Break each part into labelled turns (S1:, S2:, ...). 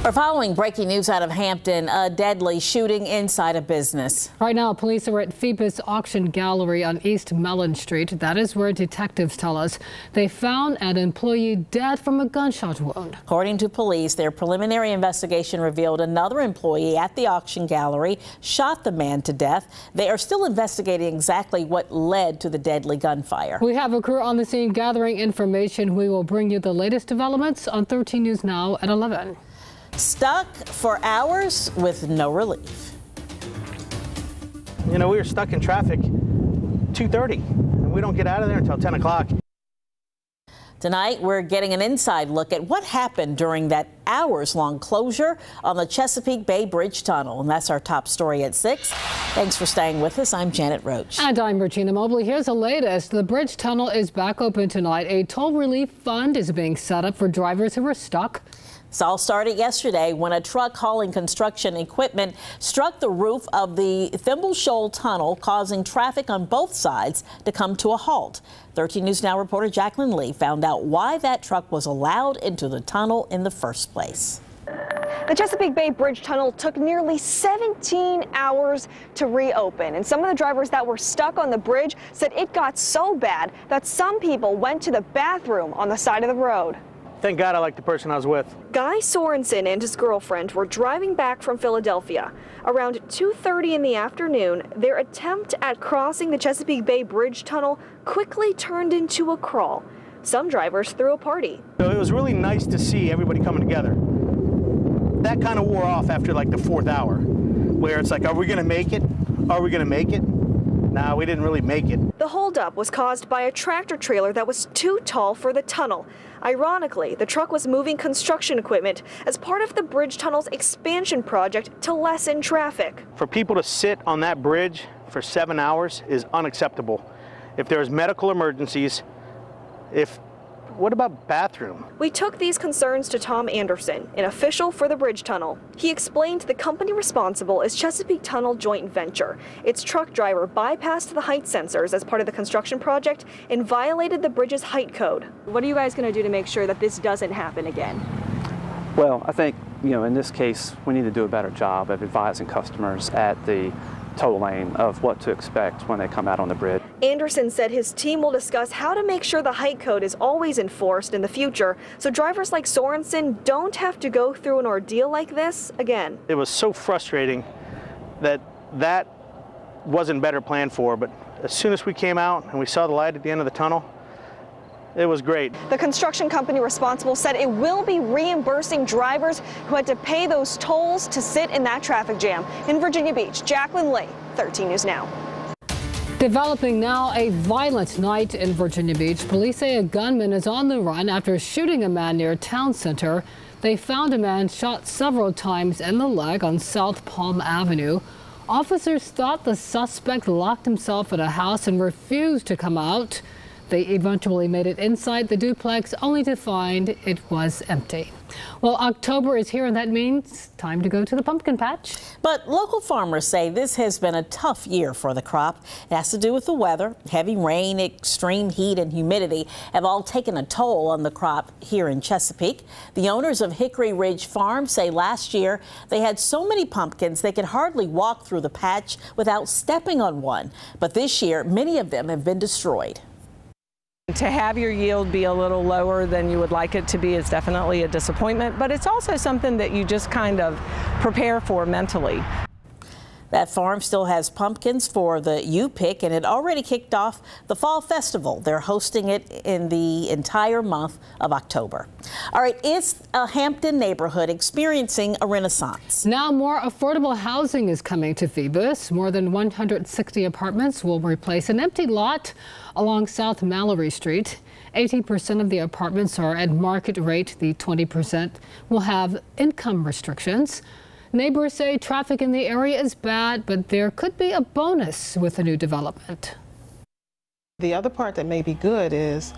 S1: We're following breaking news out of Hampton, a deadly shooting inside a business.
S2: Right now, police are at Phoebus Auction Gallery on East Mellon Street. That is where detectives tell us they found an employee dead from a gunshot wound.
S1: According to police, their preliminary investigation revealed another employee at the auction gallery shot the man to death. They are still investigating exactly what led to the deadly gunfire.
S2: We have a crew on the scene gathering information. We will bring you the latest developments on 13 News Now at 11.
S1: Stuck for hours with no relief.
S3: You know, we were stuck in traffic 2:30, and we don't get out of there until 10 o'clock.
S1: Tonight, we're getting an inside look at what happened during that hours-long closure on the Chesapeake Bay Bridge Tunnel. And that's our top story at 6. Thanks for staying with us. I'm Janet Roach.
S2: And I'm Regina Mobley. Here's the latest. The bridge tunnel is back open tonight. A toll relief fund is being set up for drivers who are stuck.
S1: This all started yesterday when a truck hauling construction equipment struck the roof of the Thimble Shoal Tunnel, causing traffic on both sides to come to a halt. 13 News Now reporter Jacqueline Lee found out why that truck was allowed into the tunnel in the first place.
S4: The Chesapeake Bay Bridge Tunnel took nearly 17 hours to reopen, and some of the drivers that were stuck on the bridge said it got so bad that some people went to the bathroom on the side of the road.
S3: Thank God I like the person I was with.
S4: Guy Sorensen and his girlfriend were driving back from Philadelphia. Around 2:30 in the afternoon, their attempt at crossing the Chesapeake Bay Bridge Tunnel quickly turned into a crawl. Some drivers threw a party.
S3: So it was really nice to see everybody coming together. That kind of wore off after like the 4th hour, where it's like, are we going to make it? Are we going to make it? No, we didn't really make it.
S4: The holdup was caused by a tractor trailer that was too tall for the tunnel. Ironically, the truck was moving construction equipment as part of the bridge tunnel's expansion project to lessen traffic.
S3: For people to sit on that bridge for 7 hours is unacceptable. If there's medical emergencies, what about bathroom?
S4: We took these concerns to Tom Anderson, an official for the bridge tunnel. He explained the company responsible is Chesapeake Tunnel Joint Venture. Its truck driver bypassed the height sensors as part of the construction project and violated the bridge's height code. What are you guys going to do to make sure that this doesn't happen again?
S5: Well, I think, in this case, we need to do a better job of advising customers at the toll lane of what to expect when they come out on the bridge.
S4: Anderson said his team will discuss how to make sure the height code is always enforced in the future so drivers like Sorensen don't have to go through an ordeal like this again.
S3: It was so frustrating that wasn't better planned for, but as soon as we came out and we saw the light at the end of the tunnel, it was great.
S4: The construction company responsible said it will be reimbursing drivers who had to pay those tolls to sit in that traffic jam. In Virginia Beach, Jacqueline Lee, 13 News Now.
S2: Developing now, a violent night in Virginia Beach. Police say a gunman is on the run after shooting a man near town center. They found a man shot several times in the leg on South Palm Avenue. Officers thought the suspect locked himself in a house and refused to come out. They eventually made it inside the duplex, only to find it was empty. Well, October is here, and that means time to go to the pumpkin patch.
S1: But local farmers say this has been a tough year for the crop. It has to do with the weather. Heavy rain, extreme heat, and humidity have all taken a toll on the crop here in Chesapeake. The owners of Hickory Ridge Farm say last year they had so many pumpkins they could hardly walk through the patch without stepping on one. But this year, many of them have been destroyed.
S6: To have your yield be a little lower than you would like it to be is definitely a disappointment, but it's also something that you just kind of prepare for mentally.
S1: That farm still has pumpkins for the U-Pick, and it already kicked off the Fall Festival. They're hosting it in the entire month of October. All right, it's a Hampton neighborhood experiencing a renaissance.
S2: Now more affordable housing is coming to Phoebus. More than 160 apartments will replace an empty lot along South Mallory Street. 80% of the apartments are at market rate. The 20% will have income restrictions. Neighbors say traffic in the area is bad, but there could be a bonus with the new development.
S7: The other part that may be good is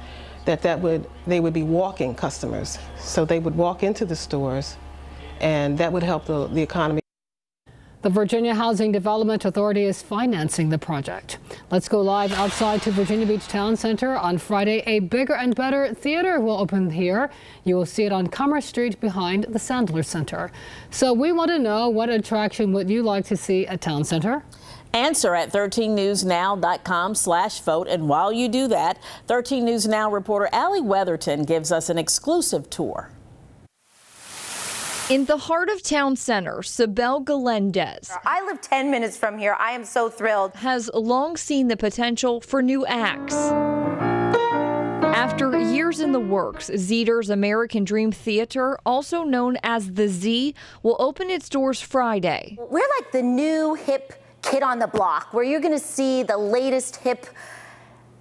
S7: that they would be walking customers. So they would walk into the stores, and that would help the economy.
S2: The Virginia Housing Development Authority is financing the project. Let's go live outside to Virginia Beach Town Center. On Friday, a bigger and better theater will open here. You will see it on Commerce Street behind the Sandler Center. So we want to know, what attraction would you like to see at Town Center?
S1: Answer at 13newsnow.com/vote. And while you do that, 13 News Now reporter Allie Weatherton gives us an exclusive tour.
S8: In the heart of Town Center, Sibel Galendez.
S9: I live 10 minutes from here. I am so thrilled.
S8: Has long seen the potential for new acts. After years in the works, Zeter's American Dream Theater, also known as the Z, will open its doors Friday.
S9: We're like the new hip kid on the block, where you're going to see the latest hip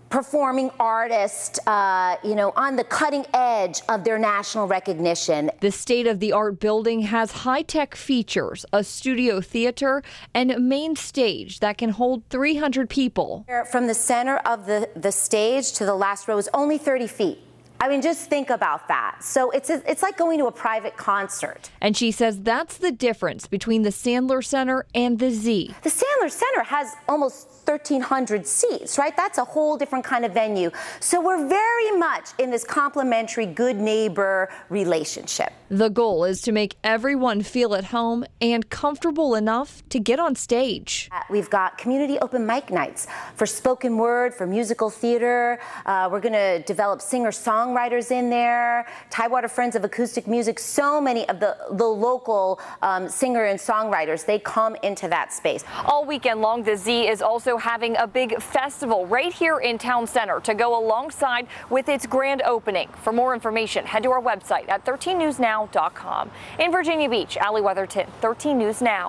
S9: performing artist, on the cutting edge of their national recognition.
S8: The state-of-the-art building has high-tech features, a studio theater, and a main stage that can hold 300 people.
S9: From the center of the stage to the last row is only 30 feet. I mean, just think about that. So it's like going to a private concert.
S8: And she says that's the difference between the Sandler Center and the Z.
S9: The Sandler Center has almost 1,300 seats, right? That's a whole different kind of venue. So we're very much in this complementary good neighbor relationship.
S8: The goal is to make everyone feel at home and comfortable enough to get on stage.
S9: We've got community open mic nights for spoken word, for musical theater. We're going to develop singer-songwriters in there, Tidewater Friends of Acoustic Music. So many of the local singer and songwriters, they come into that space.
S10: All weekend long, the Z is also having a big festival right here in Town Center to go alongside with its grand opening. For more information, head to our website at 13newsnow.com. In Virginia Beach, Allie Weatherton, 13 News Now.